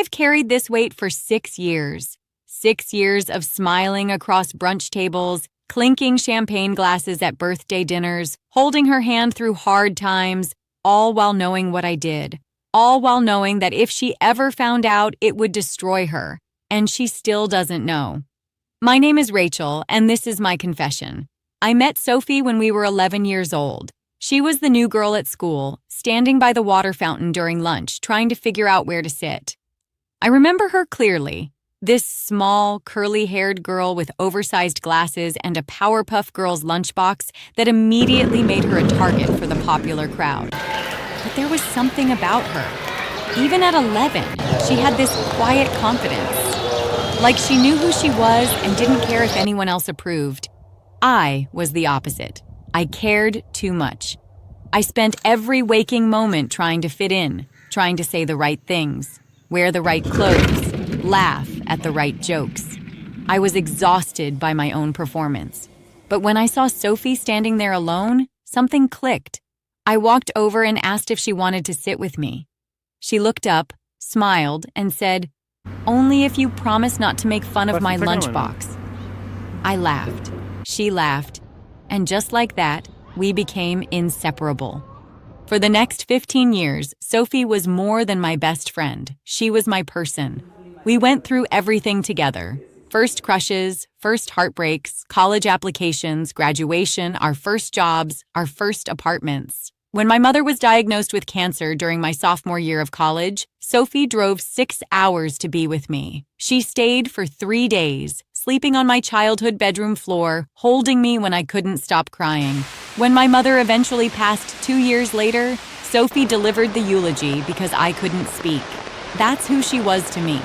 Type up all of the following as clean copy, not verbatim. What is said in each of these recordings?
I've carried this weight for 6 years. 6 years of smiling across brunch tables, clinking champagne glasses at birthday dinners, holding her hand through hard times, all while knowing what I did. All while knowing that if she ever found out, it would destroy her. And she still doesn't know. My name is Rachel, and this is my confession. I met Sophie when we were 11 years old. She was the new girl at school, standing by the water fountain during lunch, trying to figure out where to sit. I remember her clearly. This small, curly-haired girl with oversized glasses and a Powerpuff Girls lunchbox that immediately made her a target for the popular crowd. But there was something about her. Even at 11, she had this quiet confidence. Like she knew who she was and didn't care if anyone else approved. I was the opposite. I cared too much. I spent every waking moment trying to fit in, trying to say the right things, wear the right clothes, laugh at the right jokes. I was exhausted by my own performance. But when I saw Sophie standing there alone, something clicked. I walked over and asked if she wanted to sit with me. She looked up, smiled, and said, "Only if you promise not to make fun of my lunchbox." I laughed. She laughed. And just like that, we became inseparable. For the next 15 years, Sophie was more than my best friend. She was my person. We went through everything together. First crushes, first heartbreaks, college applications, graduation, our first jobs, our first apartments. When my mother was diagnosed with cancer during my sophomore year of college, Sophie drove 6 hours to be with me. She stayed for 3 days, sleeping on my childhood bedroom floor, holding me when I couldn't stop crying. When my mother eventually passed 2 years later, Sophie delivered the eulogy because I couldn't speak. That's who she was to me.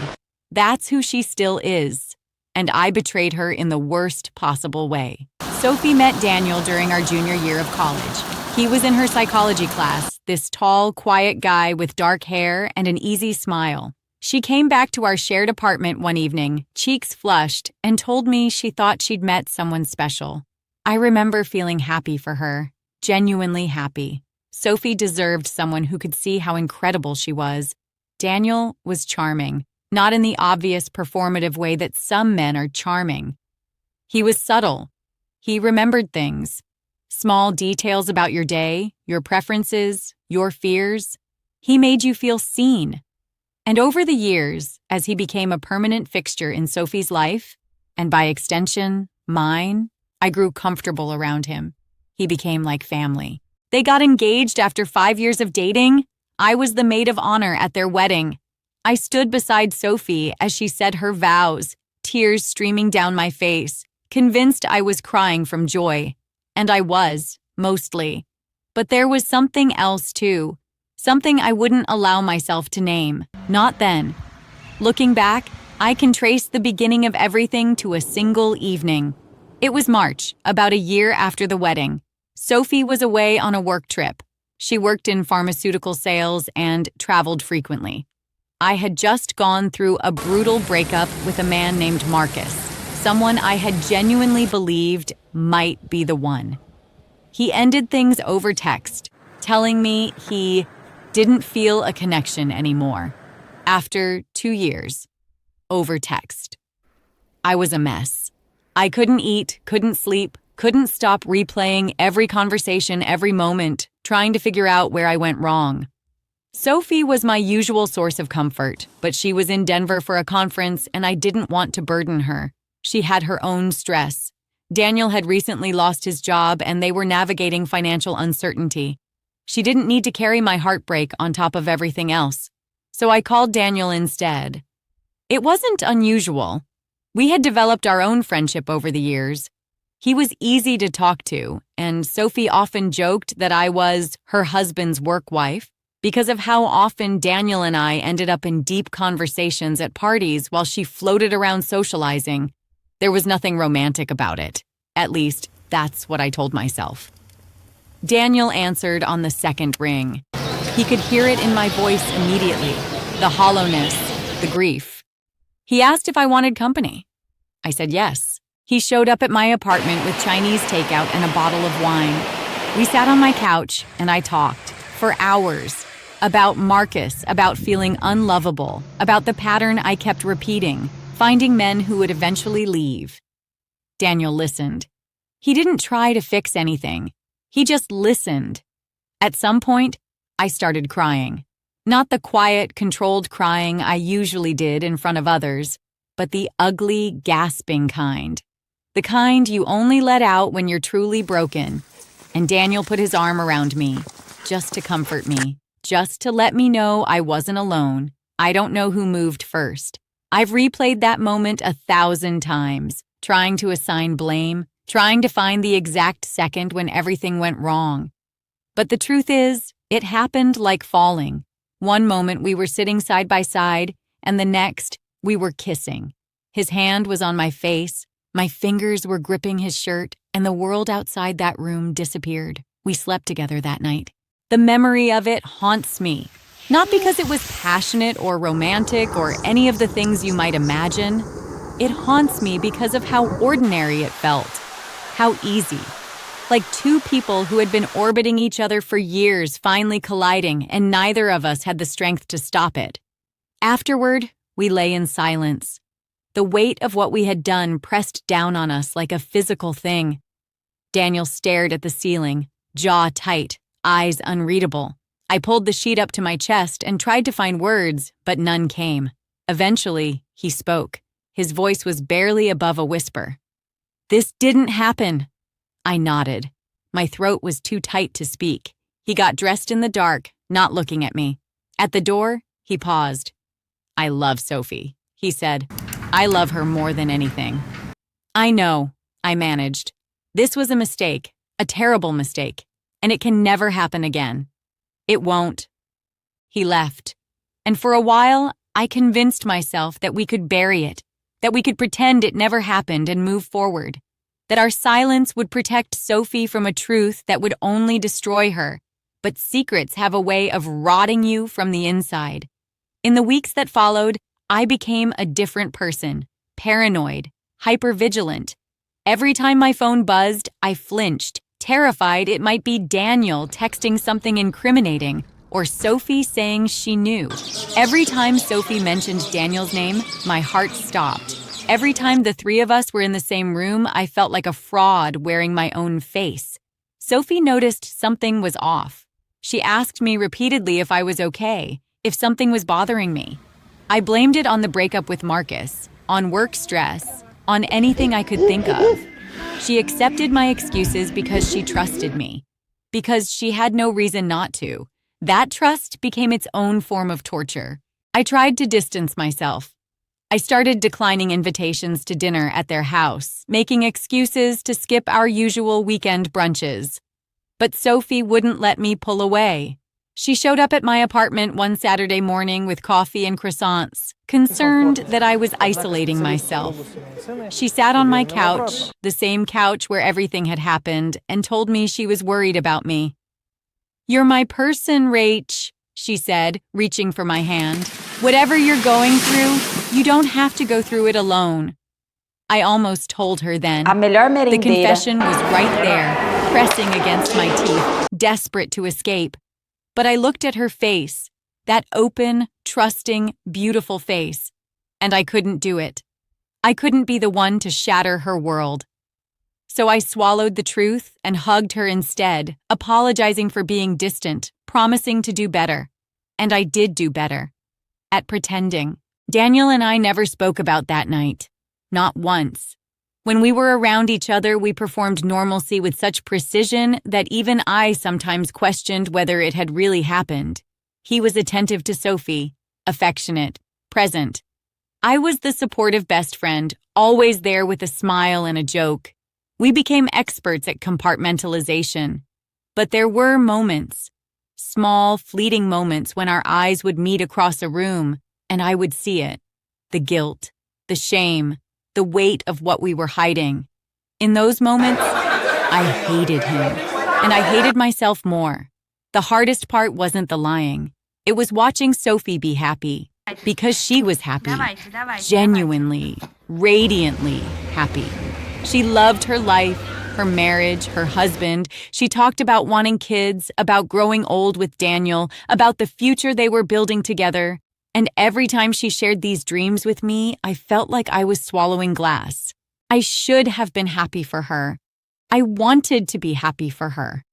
That's who she still is. And I betrayed her in the worst possible way. Sophie met Daniel during our junior year of college. He was in her psychology class, this tall, quiet guy with dark hair and an easy smile. She came back to our shared apartment one evening, cheeks flushed, and told me she thought she'd met someone special. I remember feeling happy for her, genuinely happy. Sophie deserved someone who could see how incredible she was. Daniel was charming, not in the obvious performative way that some men are charming. He was subtle. He remembered things. Small details about your day, your preferences, your fears. He made you feel seen. And over the years, as he became a permanent fixture in Sophie's life, and by extension, mine, I grew comfortable around him. He became like family. They got engaged after 5 years of dating. I was the maid of honor at their wedding. I stood beside Sophie as she said her vows, tears streaming down my face, convinced I was crying from joy. And I was, mostly. But there was something else too. Something I wouldn't allow myself to name. Not then. Looking back, I can trace the beginning of everything to a single evening. It was March, about a year after the wedding. Sophie was away on a work trip. She worked in pharmaceutical sales and traveled frequently. I had just gone through a brutal breakup with a man named Marcus, someone I had genuinely believed might be the one. He ended things over text, telling me he didn't feel a connection anymore. After 2 years, over text. I was a mess. I couldn't eat, couldn't sleep, couldn't stop replaying every conversation, every moment, trying to figure out where I went wrong. Sophie was my usual source of comfort, but she was in Denver for a conference and I didn't want to burden her. She had her own stress. Daniel had recently lost his job and they were navigating financial uncertainty. She didn't need to carry my heartbreak on top of everything else. So I called Daniel instead. It wasn't unusual. We had developed our own friendship over the years. He was easy to talk to, and Sophie often joked that I was her husband's work wife because of how often Daniel and I ended up in deep conversations at parties while she floated around socializing. There was nothing romantic about it. At least, that's what I told myself. Daniel answered on the second ring. He could hear it in my voice immediately, the hollowness, the grief. He asked if I wanted company. I said yes. He showed up at my apartment with Chinese takeout and a bottle of wine. We sat on my couch and I talked for hours. About Marcus, about feeling unlovable, about the pattern I kept repeating, finding men who would eventually leave. Daniel listened. He didn't try to fix anything. He just listened. At some point, I started crying. Not the quiet, controlled crying I usually did in front of others, but the ugly, gasping kind. The kind you only let out when you're truly broken. And Daniel put his arm around me, just to comfort me, just to let me know I wasn't alone. I don't know who moved first. I've replayed that moment 1,000 times, trying to assign blame, trying to find the exact second when everything went wrong. But the truth is, it happened like falling. One moment we were sitting side by side, and the next, we were kissing. His hand was on my face, my fingers were gripping his shirt, and the world outside that room disappeared. We slept together that night. The memory of it haunts me. Not because it was passionate or romantic or any of the things you might imagine. It haunts me because of how ordinary it felt. How easy. Like two people who had been orbiting each other for years finally colliding, and neither of us had the strength to stop it. Afterward, we lay in silence. The weight of what we had done pressed down on us like a physical thing. Daniel stared at the ceiling, jaw tight, eyes unreadable. I pulled the sheet up to my chest and tried to find words, but none came. Eventually, he spoke. His voice was barely above a whisper. "This didn't happen." I nodded. My throat was too tight to speak. He got dressed in the dark, not looking at me. At the door, he paused. "I love Sophie," he said. "I love her more than anything." "I know," I managed. "This was a mistake, a terrible mistake, and it can never happen again." "It won't." He left. And for a while, I convinced myself that we could bury it, that we could pretend it never happened and move forward, that our silence would protect Sophie from a truth that would only destroy her. But secrets have a way of rotting you from the inside. In the weeks that followed, I became a different person, paranoid, hypervigilant. Every time my phone buzzed, I flinched, terrified it might be Daniel texting something incriminating or Sophie saying she knew. Every time Sophie mentioned Daniel's name, my heart stopped. Every time the three of us were in the same room, I felt like a fraud wearing my own face. Sophie noticed something was off. She asked me repeatedly if I was okay, if something was bothering me. I blamed it on the breakup with Marcus, on work stress, on anything I could think of. She accepted my excuses because she trusted me, because she had no reason not to. That trust became its own form of torture. I tried to distance myself. I started declining invitations to dinner at their house, making excuses to skip our usual weekend brunches. But Sophie wouldn't let me pull away. She showed up at my apartment one Saturday morning with coffee and croissants, concerned that I was isolating myself. She sat on my couch, the same couch where everything had happened, and told me she was worried about me. "You're my person, Rach," she said, reaching for my hand. "Whatever you're going through, you don't have to go through it alone." I almost told her then. The confession was right there, pressing against my teeth, desperate to escape. But I looked at her face, that open, trusting, beautiful face, and I couldn't do it. I couldn't be the one to shatter her world. So I swallowed the truth and hugged her instead, apologizing for being distant, promising to do better. And I did do better. At pretending. Daniel and I never spoke about that night. Not once. When we were around each other, we performed normalcy with such precision that even I sometimes questioned whether it had really happened. He was attentive to Sophie, affectionate, present. I was the supportive best friend, always there with a smile and a joke. We became experts at compartmentalization. But there were moments, small, fleeting moments when our eyes would meet across a room, and I would see it. The guilt, the shame, the weight of what we were hiding. In those moments, I hated him, and I hated myself more. The hardest part wasn't the lying. It was watching Sophie be happy, because she was happy, genuinely, radiantly happy. She loved her life, her marriage, her husband. She talked about wanting kids, about growing old with Daniel, about the future they were building together. And every time she shared these dreams with me, I felt like I was swallowing glass. I should have been happy for her. I wanted to be happy for her.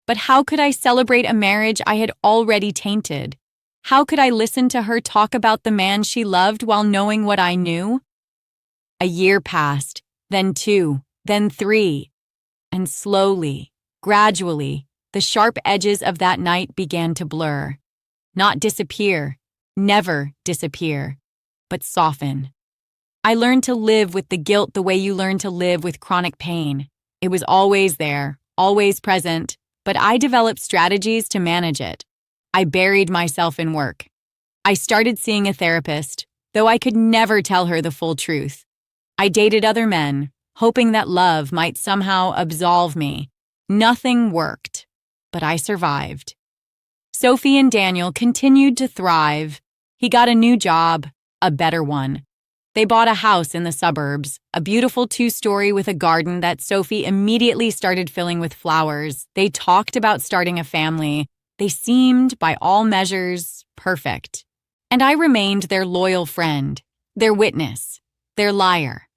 But how could I celebrate a marriage I had already tainted? How could I listen to her talk about the man she loved while knowing what I knew? A year passed, then 2, then 3. And slowly, gradually, the sharp edges of that night began to blur. Not disappear, never disappear, but soften. I learned to live with the guilt the way you learn to live with chronic pain. It was always there, always present, but I developed strategies to manage it. I buried myself in work. I started seeing a therapist, though I could never tell her the full truth. I dated other men, hoping that love might somehow absolve me. Nothing worked, but I survived. Sophie and Daniel continued to thrive. He got a new job, a better one. They bought a house in the suburbs, a beautiful 2-story with a garden that Sophie immediately started filling with flowers. They talked about starting a family. They seemed, by all measures, perfect. And I remained their loyal friend, their witness, their liar.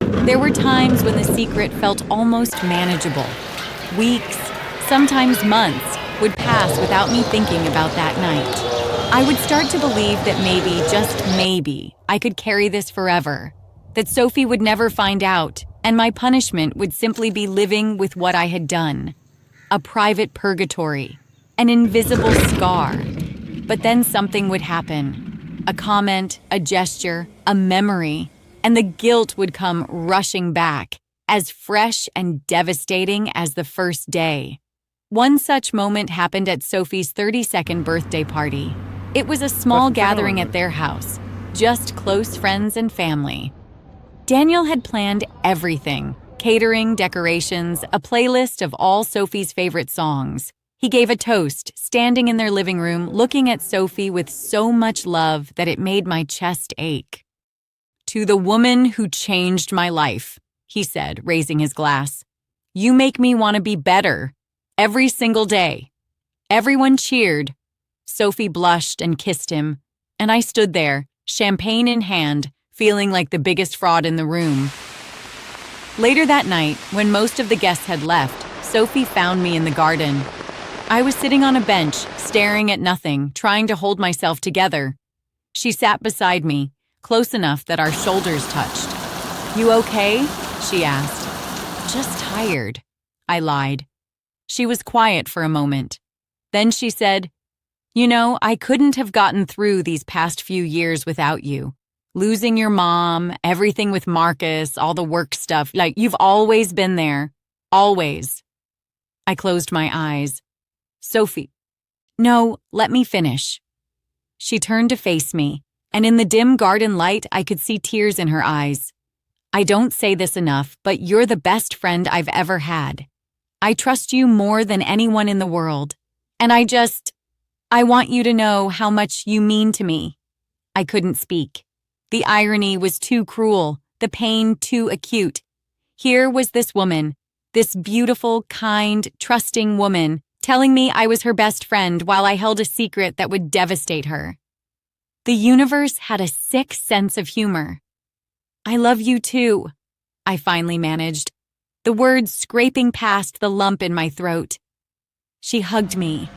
There were times when the secret felt almost manageable. Weeks, sometimes months, would pass without me thinking about that night. I would start to believe that maybe, just maybe, I could carry this forever, that Sophie would never find out, and my punishment would simply be living with what I had done. A private purgatory. An invisible scar. But then something would happen. A comment, a gesture, a memory, and the guilt would come rushing back, as fresh and devastating as the first day. One such moment happened at Sophie's 32nd birthday party. It was a small gathering at their house, just close friends and family. Daniel had planned everything: catering, decorations, a playlist of all Sophie's favorite songs. He gave a toast, standing in their living room, looking at Sophie with so much love that it made my chest ache. "To the woman who changed my life," he said, raising his glass. "You make me want to be better. Every single day." Everyone cheered. Sophie blushed and kissed him, and I stood there, champagne in hand, feeling like the biggest fraud in the room. Later that night, when most of the guests had left, Sophie found me in the garden. I was sitting on a bench, staring at nothing, trying to hold myself together. She sat beside me, close enough that our shoulders touched. "You okay?" she asked. "Just tired," I lied. She was quiet for a moment. Then she said, "You know, I couldn't have gotten through these past few years without you. Losing your mom, everything with Marcus, all the work stuff, like you've always been there. Always." I closed my eyes. "Sophie." "No, let me finish." She turned to face me, and in the dim garden light, I could see tears in her eyes. "I don't say this enough, but you're the best friend I've ever had. I trust you more than anyone in the world. And I want you to know how much you mean to me." I couldn't speak. The irony was too cruel, the pain too acute. Here was this woman, this beautiful, kind, trusting woman, telling me I was her best friend while I held a secret that would devastate her. The universe had a sick sense of humor. "I love you too," I finally managed, the words scraping past the lump in my throat. She hugged me,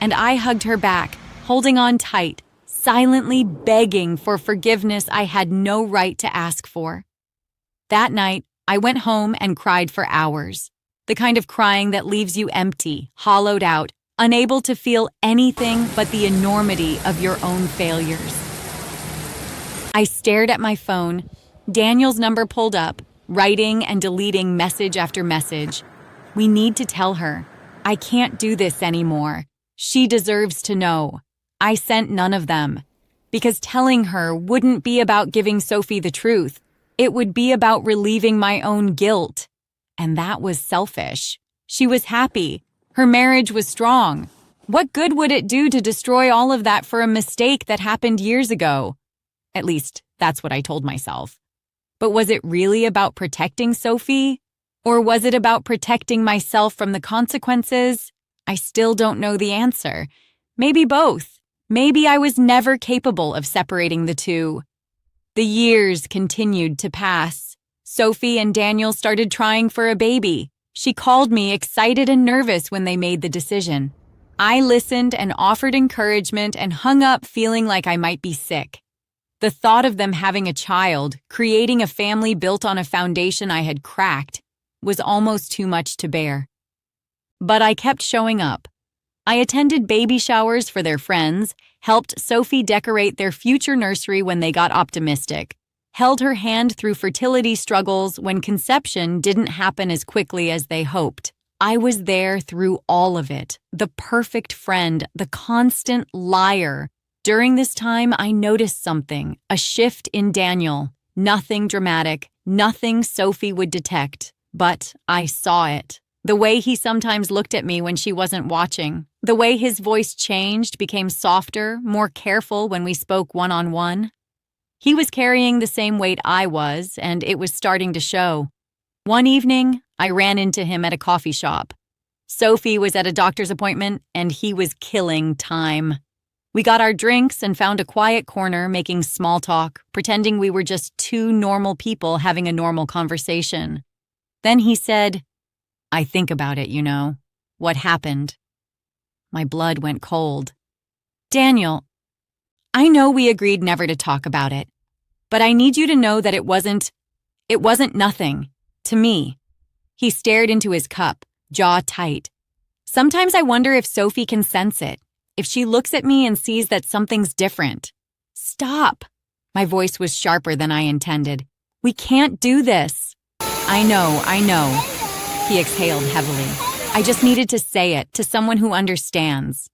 and I hugged her back, holding on tight, silently begging for forgiveness I had no right to ask for. That night, I went home and cried for hours. The kind of crying that leaves you empty, hollowed out, unable to feel anything but the enormity of your own failures. I stared at my phone. Daniel's number pulled up, writing and deleting message after message. "We need to tell her. I can't do this anymore. She deserves to know." I sent none of them, because telling her wouldn't be about giving Sophie the truth. It would be about relieving my own guilt. And that was selfish. She was happy. Her marriage was strong. What good would it do to destroy all of that for a mistake that happened years ago? At least, that's what I told myself. But was it really about protecting Sophie? Or was it about protecting myself from the consequences? I still don't know the answer. Maybe both. Maybe I was never capable of separating the two. The years continued to pass. Sophie and Daniel started trying for a baby. She called me excited and nervous when they made the decision. I listened and offered encouragement and hung up feeling like I might be sick. The thought of them having a child, creating a family built on a foundation I had cracked, was almost too much to bear. But I kept showing up. I attended baby showers for their friends, helped Sophie decorate their future nursery when they got optimistic, held her hand through fertility struggles when conception didn't happen as quickly as they hoped. I was there through all of it, the perfect friend, the constant liar. During this time, I noticed something, a shift in Daniel. Nothing dramatic, nothing Sophie would detect, but I saw it. The way he sometimes looked at me when she wasn't watching, the way his voice changed, became softer, more careful when we spoke one-on-one. He was carrying the same weight I was, and it was starting to show. One evening, I ran into him at a coffee shop. Sophie was at a doctor's appointment, and he was killing time. We got our drinks and found a quiet corner making small talk, pretending we were just two normal people having a normal conversation. Then he said, "I think about it, what happened." My blood went cold. "Daniel, I know we agreed never to talk about it, but I need you to know that it wasn't nothing, to me." He stared into his cup, jaw tight. "Sometimes I wonder if Sophie can sense it, if she looks at me and sees that something's different." "Stop." My voice was sharper than I intended. "We can't do this." I know. He exhaled heavily. I just needed to say it to someone who understands.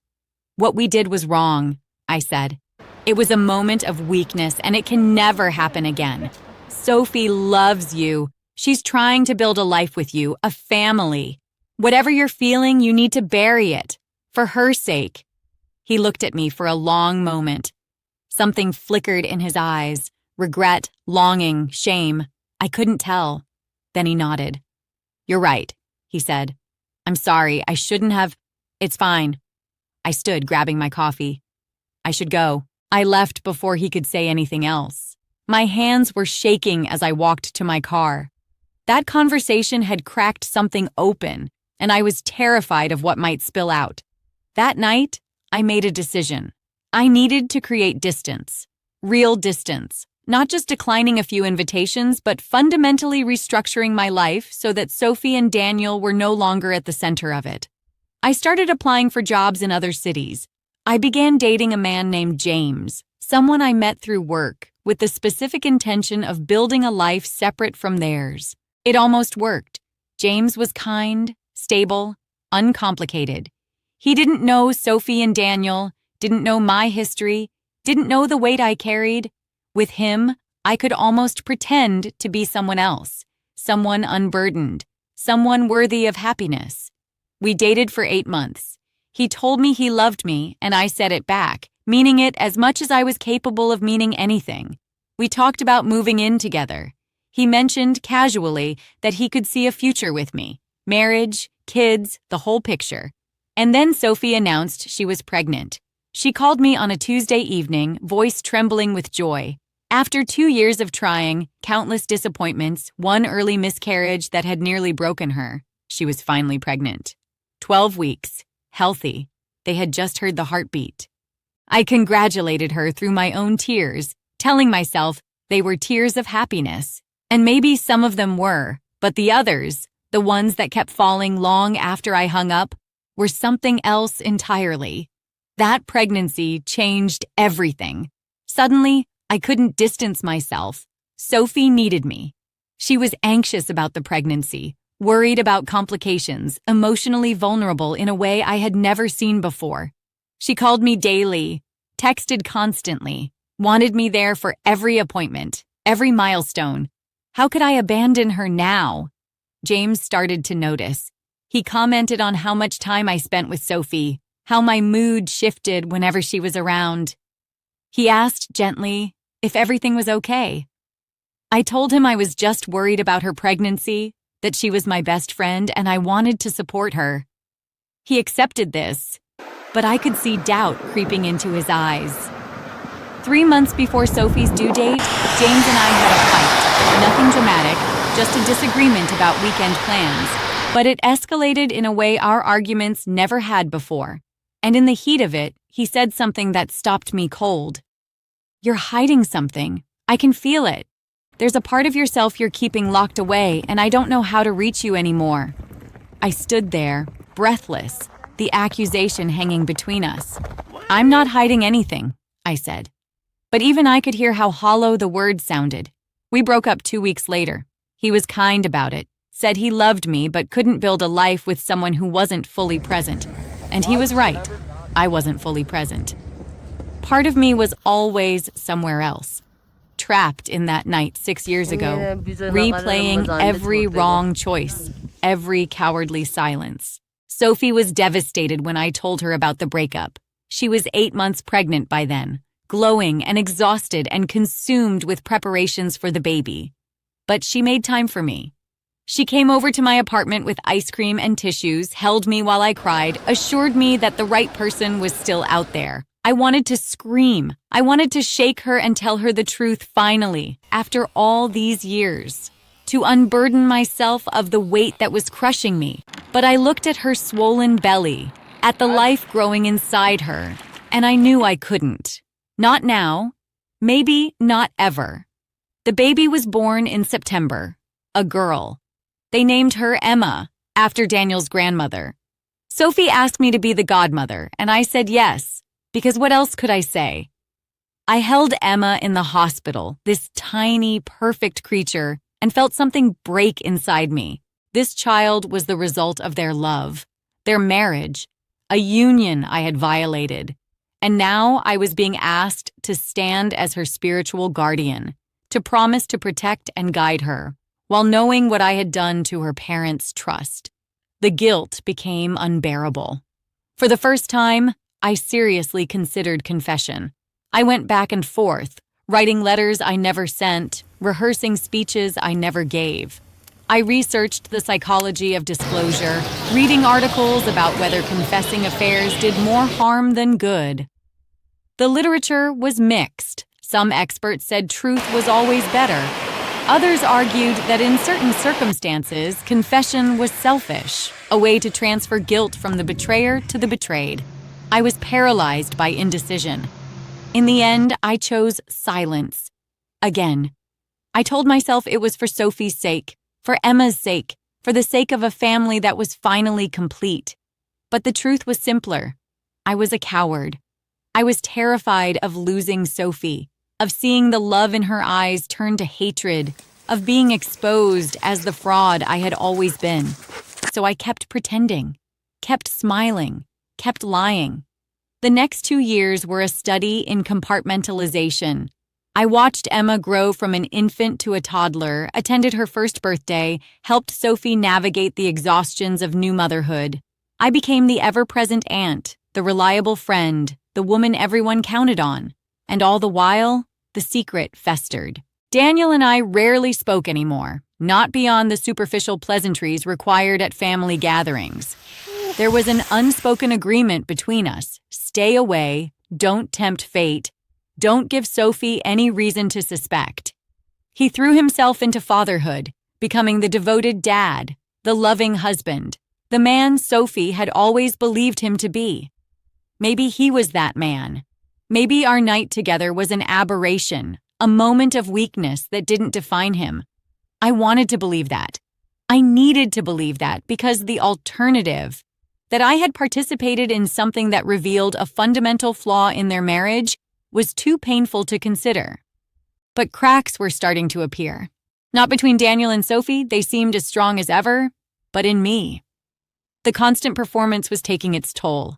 "What we did was wrong," I said. "It was a moment of weakness, and it can never happen again. Sophie loves you. She's trying to build a life with you, a family. Whatever you're feeling, you need to bury it, for her sake." He looked at me for a long moment. Something flickered in his eyes, regret, longing, shame. I couldn't tell. Then he nodded. "You're right," he said. "I'm sorry, I shouldn't have. It's fine." I stood, grabbing my coffee. "I should go." I left before he could say anything else. My hands were shaking as I walked to my car. That conversation had cracked something open, and I was terrified of what might spill out. That night, I made a decision. I needed to create distance. Real distance. Not just declining a few invitations, but fundamentally restructuring my life so that Sophie and Daniel were no longer at the center of it. I started applying for jobs in other cities. I began dating a man named James, someone I met through work, with the specific intention of building a life separate from theirs. It almost worked. James was kind, stable, uncomplicated. He didn't know Sophie and Daniel, didn't know my history, didn't know the weight I carried. With him, I could almost pretend to be someone else, someone unburdened, someone worthy of happiness. We dated for 8 months. He told me he loved me, and I said it back, meaning it as much as I was capable of meaning anything. We talked about moving in together. He mentioned casually that he could see a future with me, marriage, kids, the whole picture. And then Sophie announced she was pregnant. She called me on a Tuesday evening, voice trembling with joy. After 2 years of trying, countless disappointments, one early miscarriage that had nearly broken her, she was finally pregnant. 12 weeks, healthy. They had just heard the heartbeat. I congratulated her through my own tears, telling myself they were tears of happiness. And maybe some of them were, but the others, the ones that kept falling long after I hung up, were something else entirely. That pregnancy changed everything. Suddenly, I couldn't distance myself. Sophie needed me. She was anxious about the pregnancy, worried about complications, emotionally vulnerable in a way I had never seen before. She called me daily, texted constantly, wanted me there for every appointment, every milestone. How could I abandon her now? James started to notice. He commented on how much time I spent with Sophie, how my mood shifted whenever she was around. He asked gently if everything was okay. I told him I was just worried about her pregnancy, that she was my best friend and I wanted to support her. He accepted this, but I could see doubt creeping into his eyes. 3 months before Sophie's due date, James and I had a fight. Nothing dramatic, just a disagreement about weekend plans. But it escalated in a way our arguments never had before. And in the heat of it, he said something that stopped me cold. "You're hiding something. I can feel it. There's a part of yourself you're keeping locked away, and I don't know how to reach you anymore." I stood there, breathless, the accusation hanging between us. "I'm not hiding anything," I said. But even I could hear how hollow the words sounded. We broke up 2 weeks later. He was kind about it, said he loved me but couldn't build a life with someone who wasn't fully present. And he was right. I wasn't fully present. Part of me was always somewhere else, trapped in that night 6 years ago, replaying every wrong choice, every cowardly silence. Sophie was devastated when I told her about the breakup. She was 8 months pregnant by then, glowing and exhausted and consumed with preparations for the baby. But she made time for me. She came over to my apartment with ice cream and tissues, held me while I cried, assured me that the right person was still out there. I wanted to scream. I wanted to shake her and tell her the truth finally, after all these years, to unburden myself of the weight that was crushing me. But I looked at her swollen belly, at the life growing inside her, and I knew I couldn't. Not now, maybe not ever. The baby was born in September, a girl. They named her Emma, after Daniel's grandmother. Sophie asked me to be the godmother, and I said yes, because what else could I say? I held Emma in the hospital, this tiny, perfect creature, and felt something break inside me. This child was the result of their love, their marriage, a union I had violated. And now I was being asked to stand as her spiritual guardian, to promise to protect and guide her, while knowing what I had done to her parents' trust. The guilt became unbearable. For the first time, I seriously considered confession. I went back and forth, writing letters I never sent, rehearsing speeches I never gave. I researched the psychology of disclosure, reading articles about whether confessing affairs did more harm than good. The literature was mixed. Some experts said truth was always better. Others argued that in certain circumstances, confession was selfish, a way to transfer guilt from the betrayer to the betrayed. I was paralyzed by indecision. In the end, I chose silence. Again, I told myself it was for Sophie's sake, for Emma's sake, for the sake of a family that was finally complete. But the truth was simpler. I was a coward. I was terrified of losing Sophie, of seeing the love in her eyes turn to hatred, of being exposed as the fraud I had always been. So I kept pretending, kept smiling, kept lying. The next 2 years were a study in compartmentalization. I watched Emma grow from an infant to a toddler, attended her first birthday, helped Sophie navigate the exhaustions of new motherhood. I became the ever-present aunt, the reliable friend, the woman everyone counted on. And all the while, the secret festered. Daniel and I rarely spoke anymore, not beyond the superficial pleasantries required at family gatherings. There was an unspoken agreement between us. Stay away, don't tempt fate, don't give Sophie any reason to suspect. He threw himself into fatherhood, becoming the devoted dad, the loving husband, the man Sophie had always believed him to be. Maybe he was that man. Maybe our night together was an aberration, a moment of weakness that didn't define him. I wanted to believe that. I needed to believe that because the alternative, that I had participated in something that revealed a fundamental flaw in their marriage, was too painful to consider. But cracks were starting to appear. Not between Daniel and Sophie, they seemed as strong as ever, but in me. The constant performance was taking its toll.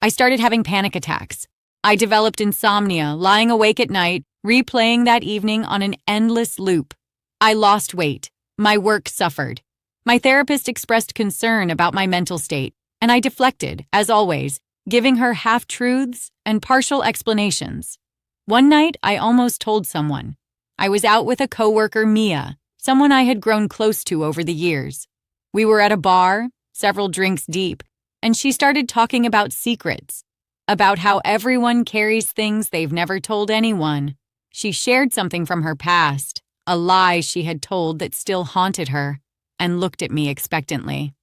I started having panic attacks. I developed insomnia, lying awake at night, replaying that evening on an endless loop. I lost weight. My work suffered. My therapist expressed concern about my mental state, and I deflected, as always, giving her half-truths and partial explanations. One night, I almost told someone. I was out with a coworker, Mia, someone I had grown close to over the years. We were at a bar, several drinks deep, and she started talking about secrets, about how everyone carries things they've never told anyone. She shared something from her past, a lie she had told that still haunted her, and looked at me expectantly.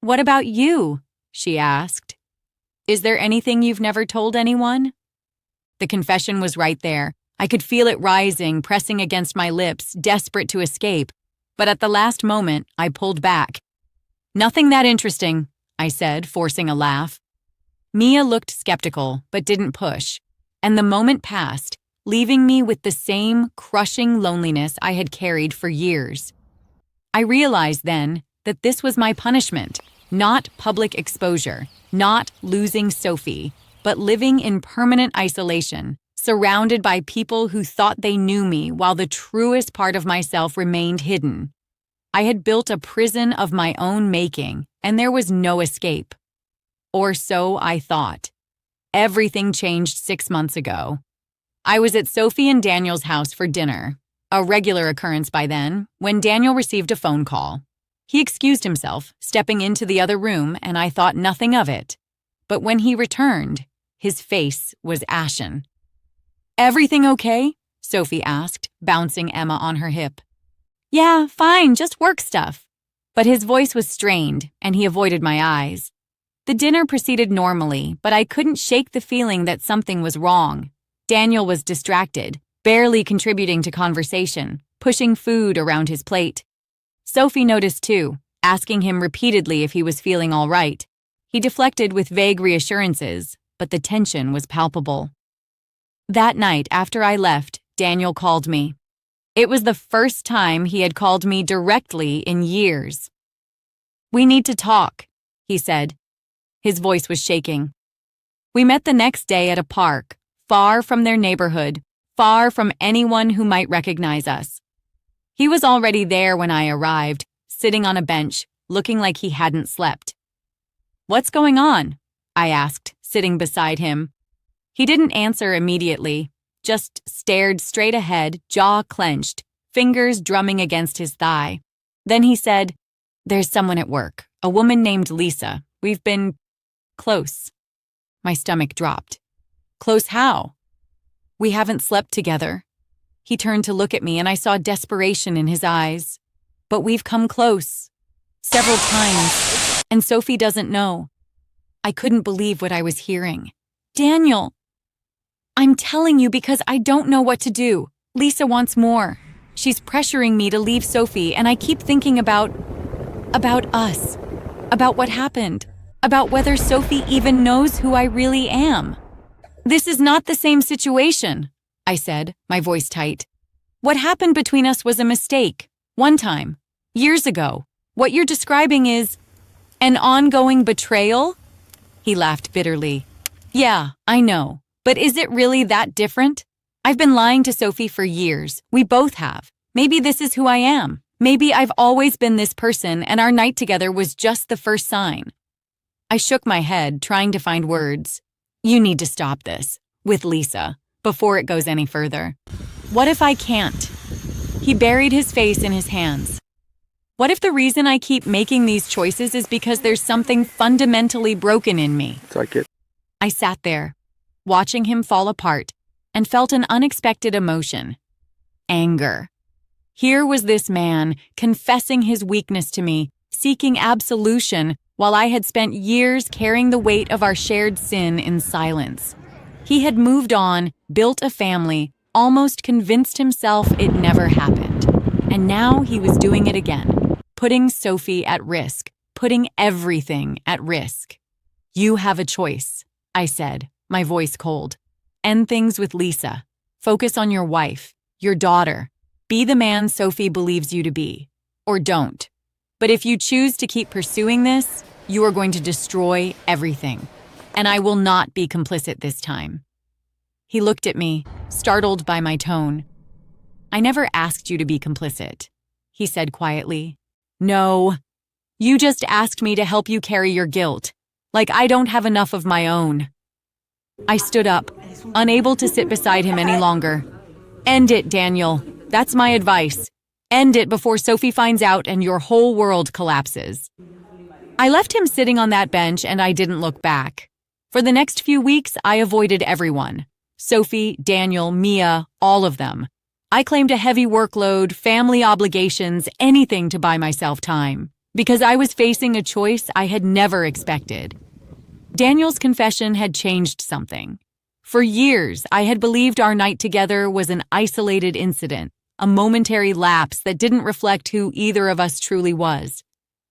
"What about you?" she asked. "Is there anything you've never told anyone?" The confession was right there. I could feel it rising, pressing against my lips, desperate to escape. But at the last moment, I pulled back. "Nothing that interesting," I said, forcing a laugh. Mia looked skeptical, but didn't push, and the moment passed, leaving me with the same crushing loneliness I had carried for years. I realized then that this was my punishment, not public exposure, not losing Sophie, but living in permanent isolation, surrounded by people who thought they knew me while the truest part of myself remained hidden. I had built a prison of my own making, and there was no escape. Or so I thought. Everything changed 6 months ago. I was at Sophie and Daniel's house for dinner, a regular occurrence by then, when Daniel received a phone call. He excused himself, stepping into the other room, and I thought nothing of it. But when he returned, his face was ashen. "Everything okay?" Sophie asked, bouncing Emma on her hip. "Yeah, fine, just work stuff." But his voice was strained, and he avoided my eyes. The dinner proceeded normally, but I couldn't shake the feeling that something was wrong. Daniel was distracted, barely contributing to conversation, pushing food around his plate. Sophie noticed too, asking him repeatedly if he was feeling all right. He deflected with vague reassurances, but the tension was palpable. That night, after I left, Daniel called me. It was the first time he had called me directly in years. "We need to talk," he said. His voice was shaking. We met the next day at a park, far from their neighborhood, far from anyone who might recognize us. He was already there when I arrived, sitting on a bench, looking like he hadn't slept. "What's going on?" I asked, sitting beside him. He didn't answer immediately, just stared straight ahead, jaw clenched, fingers drumming against his thigh. Then he said, "There's someone at work, a woman named Lisa. We've been close." My stomach dropped. "Close how?" "We haven't slept together." He turned to look at me and I saw desperation in his eyes. "But we've come close. Several times. And Sophie doesn't know." I couldn't believe what I was hearing. "Daniel, I'm telling you because I don't know what to do. Lisa wants more. She's pressuring me to leave Sophie, and I keep thinking about us, about what happened, about whether Sophie even knows who I really am." "This is not the same situation," I said, my voice tight. "What happened between us was a mistake, one time, years ago. What you're describing is an ongoing betrayal?" He laughed bitterly. "Yeah, I know. But is it really that different? I've been lying to Sophie for years. We both have. Maybe this is who I am. Maybe I've always been this person and our night together was just the first sign." I shook my head, trying to find words. "You need to stop this, with Lisa, before it goes any further." "What if I can't?" He buried his face in his hands. "What if the reason I keep making these choices is because there's something fundamentally broken in me?" I sat there, watching him fall apart, and felt an unexpected emotion. Anger. Here was this man, confessing his weakness to me, seeking absolution, while I had spent years carrying the weight of our shared sin in silence. He had moved on, built a family, almost convinced himself it never happened. And now he was doing it again, putting Sophie at risk, putting everything at risk. "You have a choice," I said, my voice cold. "End things with Lisa. Focus on your wife, your daughter. Be the man Sophie believes you to be. Or don't. But if you choose to keep pursuing this, you are going to destroy everything. And I will not be complicit this time." He looked at me, startled by my tone. "I never asked you to be complicit," he said quietly. "No. You just asked me to help you carry your guilt. Like I don't have enough of my own." I stood up, unable to sit beside him any longer. "End it, Daniel. That's my advice. End it before Sophie finds out and your whole world collapses. I left him sitting on that bench and I didn't look back. For the next few weeks, I avoided everyone. Sophie, Daniel, Mia, all of them. I claimed a heavy workload, family obligations, anything to buy myself time, because I was facing a choice I had never expected. Daniel's confession had changed something. For years, I had believed our night together was an isolated incident, a momentary lapse that didn't reflect who either of us truly was.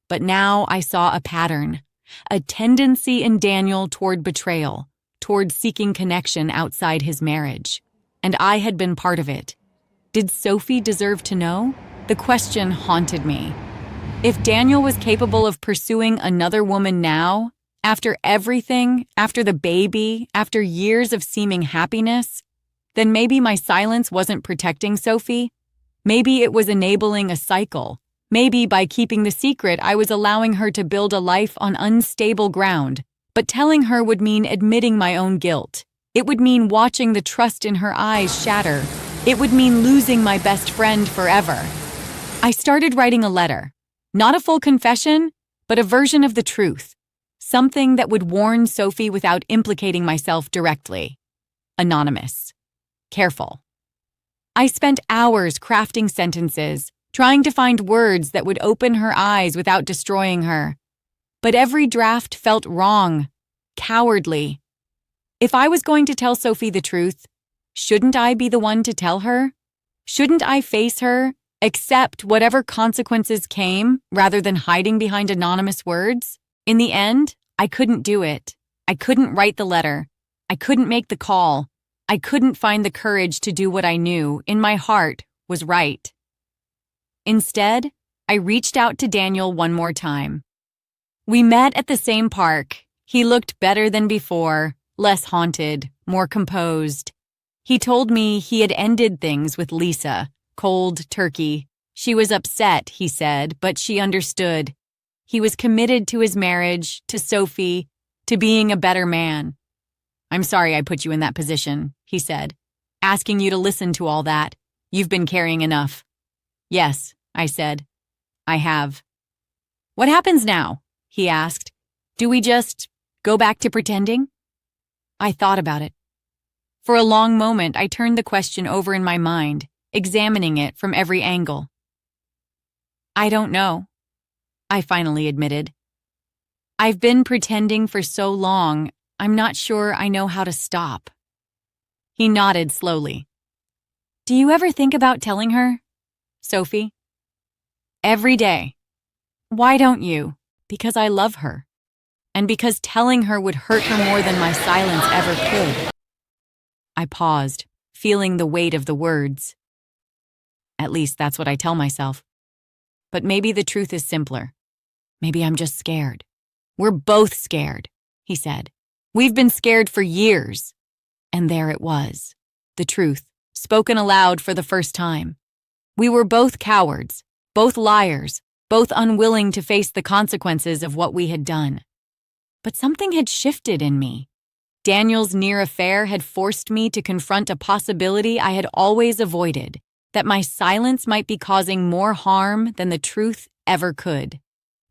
But now I saw a pattern, a tendency in Daniel toward betrayal, toward seeking connection outside his marriage. And I had been part of it. Did Sophie deserve to know? The question haunted me. If Daniel was capable of pursuing another woman now, after everything, after the baby, after years of seeming happiness, then maybe my silence wasn't protecting Sophie. Maybe it was enabling a cycle. Maybe by keeping the secret, I was allowing her to build a life on unstable ground. But telling her would mean admitting my own guilt. It would mean watching the trust in her eyes shatter. It would mean losing my best friend forever. I started writing a letter. Not a full confession, but a version of the truth. Something that would warn Sophie without implicating myself directly. Anonymous. Careful. I spent hours crafting sentences, trying to find words that would open her eyes without destroying her. But every draft felt wrong, cowardly. If I was going to tell Sophie the truth, shouldn't I be the one to tell her? Shouldn't I face her, accept whatever consequences came, rather than hiding behind anonymous words? In the end, I couldn't do it. I couldn't write the letter. I couldn't make the call. I couldn't find the courage to do what I knew, in my heart, was right. Instead, I reached out to Daniel one more time. We met at the same park. He looked better than before, less haunted, more composed. He told me he had ended things with Lisa, cold turkey. She was upset, he said, but she understood. He was committed to his marriage, to Sophie, to being a better man. I'm sorry I put you in that position, he said, asking you to listen to all that. You've been carrying enough. Yes, I said. I have. What happens now? He asked. Do we just go back to pretending? I thought about it. For a long moment, I turned the question over in my mind, examining it from every angle. I don't know, I finally admitted. I've been pretending for so long, I'm not sure I know how to stop. He nodded slowly. Do you ever think about telling her, Sophie? Every day. Why don't you? Because I love her. And because telling her would hurt her more than my silence ever could. I paused, feeling the weight of the words. At least that's what I tell myself. But maybe the truth is simpler. Maybe I'm just scared. We're both scared, he said. We've been scared for years. And there it was. The truth, spoken aloud for the first time. We were both cowards, both liars, both unwilling to face the consequences of what we had done. But something had shifted in me. Daniel's near affair had forced me to confront a possibility I had always avoided, that my silence might be causing more harm than the truth ever could.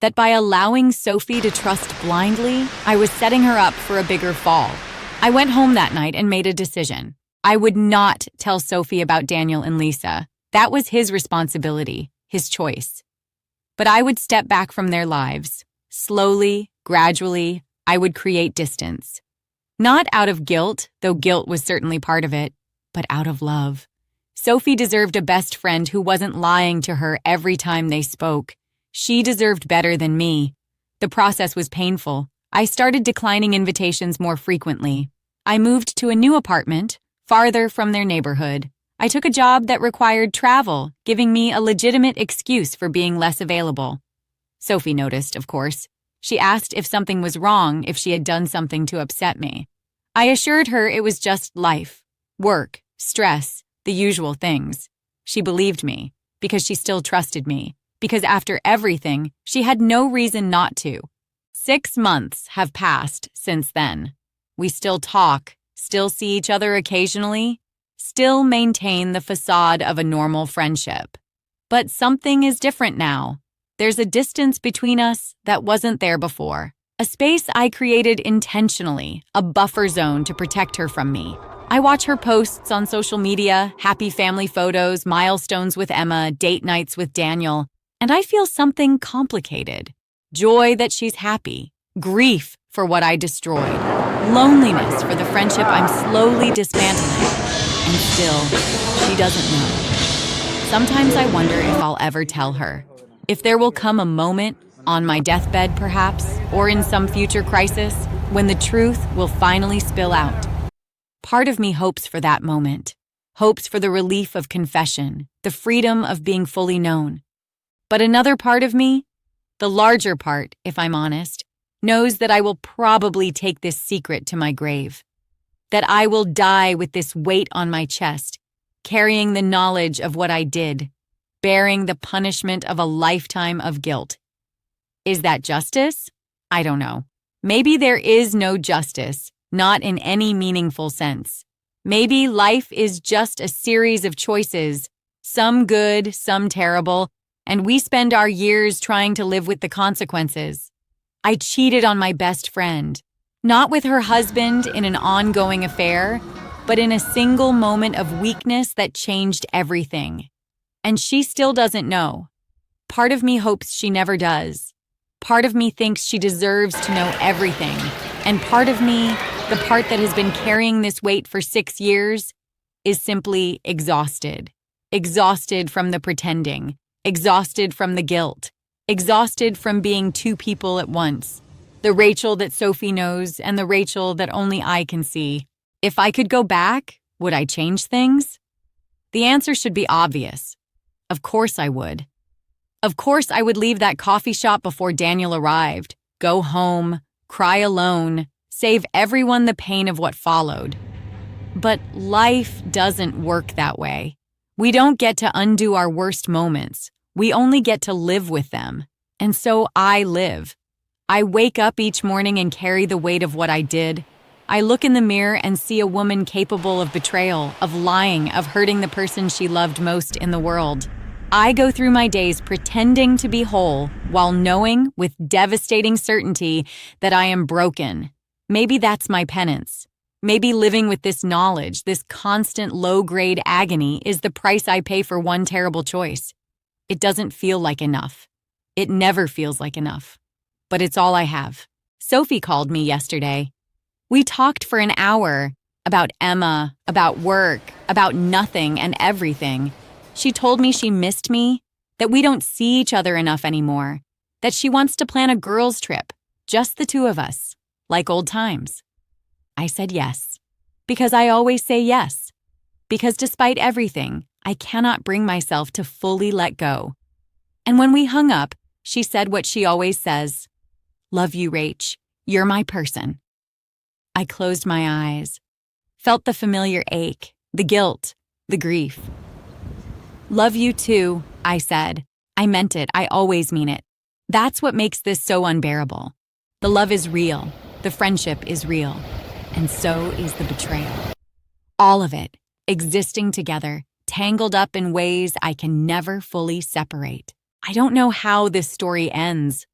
That by allowing Sophie to trust blindly, I was setting her up for a bigger fall. I went home that night and made a decision. I would not tell Sophie about Daniel and Lisa. That was his responsibility, his choice. But I would step back from their lives. Slowly, gradually, I would create distance. Not out of guilt, though guilt was certainly part of it, but out of love. Sophie deserved a best friend who wasn't lying to her every time they spoke. She deserved better than me. The process was painful. I started declining invitations more frequently. I moved to a new apartment, farther from their neighborhood. I took a job that required travel, giving me a legitimate excuse for being less available. Sophie noticed, of course. She asked if something was wrong, if she had done something to upset me. I assured her it was just life, work, stress, the usual things. She believed me, because she still trusted me, because after everything, she had no reason not to. 6 months have passed since then. We still talk, still see each other occasionally, still maintain the facade of a normal friendship. But something is different now. There's a distance between us that wasn't there before. A space I created intentionally, a buffer zone to protect her from me. I watch her posts on social media, happy family photos, milestones with Emma, date nights with Daniel, and I feel something complicated. Joy that she's happy, grief for what I destroyed, loneliness for the friendship I'm slowly dismantling, and still, she doesn't know. Sometimes I wonder if I'll ever tell her. If there will come a moment, on my deathbed perhaps, or in some future crisis, when the truth will finally spill out. Part of me hopes for that moment, hopes for the relief of confession, the freedom of being fully known. But another part of me, the larger part, if I'm honest, knows that I will probably take this secret to my grave, that I will die with this weight on my chest, carrying the knowledge of what I did, bearing the punishment of a lifetime of guilt. Is that justice? I don't know. Maybe there is no justice, not in any meaningful sense. Maybe life is just a series of choices, some good, some terrible, and we spend our years trying to live with the consequences. I cheated on my best friend, not with her husband in an ongoing affair, but in a single moment of weakness that changed everything. And she still doesn't know. Part of me hopes she never does. Part of me thinks she deserves to know everything. And part of me, the part that has been carrying this weight for 6 years, is simply exhausted. Exhausted from the pretending. Exhausted from the guilt. Exhausted from being two people at once. The Rachel that Sophie knows and the Rachel that only I can see. If I could go back, would I change things? The answer should be obvious. Of course I would. Of course I would leave that coffee shop before Daniel arrived, go home, cry alone, save everyone the pain of what followed. But life doesn't work that way. We don't get to undo our worst moments. We only get to live with them. And so I live. I wake up each morning and carry the weight of what I did. I look in the mirror and see a woman capable of betrayal, of lying, of hurting the person she loved most in the world. I go through my days pretending to be whole while knowing with devastating certainty that I am broken. Maybe that's my penance. Maybe living with this knowledge, this constant low-grade agony, is the price I pay for one terrible choice. It doesn't feel like enough. It never feels like enough. But it's all I have. Sophie called me yesterday. We talked for an hour about Emma, about work, about nothing and everything. She told me she missed me, that we don't see each other enough anymore, that she wants to plan a girls' trip, just the two of us, like old times. I said yes, because I always say yes, because despite everything, I cannot bring myself to fully let go. And when we hung up, she said what she always says, "Love you, Rach. You're my person." I closed my eyes, felt the familiar ache, the guilt, the grief. "Love you too," I said. I meant it. I always mean it. That's what makes this so unbearable. The love is real. The friendship is real. And so is the betrayal. All of it, existing together, tangled up in ways I can never fully separate. I don't know how this story ends.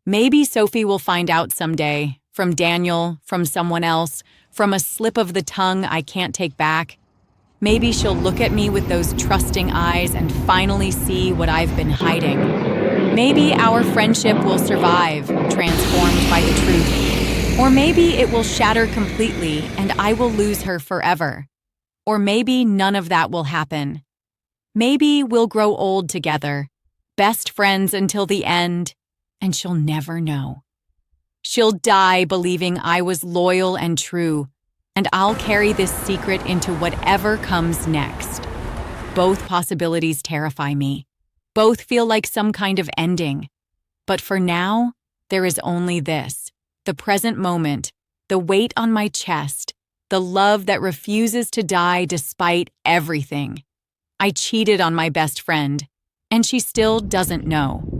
Maybe Sophie will find out someday, from Daniel, from someone else, from a slip of the tongue I can't take back. Maybe she'll look at me with those trusting eyes and finally see what I've been hiding. Maybe our friendship will survive, transformed by the truth. Or maybe it will shatter completely and I will lose her forever. Or maybe none of that will happen. Maybe we'll grow old together, best friends until the end, and she'll never know. She'll die believing I was loyal and true, and I'll carry this secret into whatever comes next. Both possibilities terrify me. Both feel like some kind of ending. But for now, there is only this, the present moment, the weight on my chest, the love that refuses to die despite everything. I cheated on my best friend, and she still doesn't know.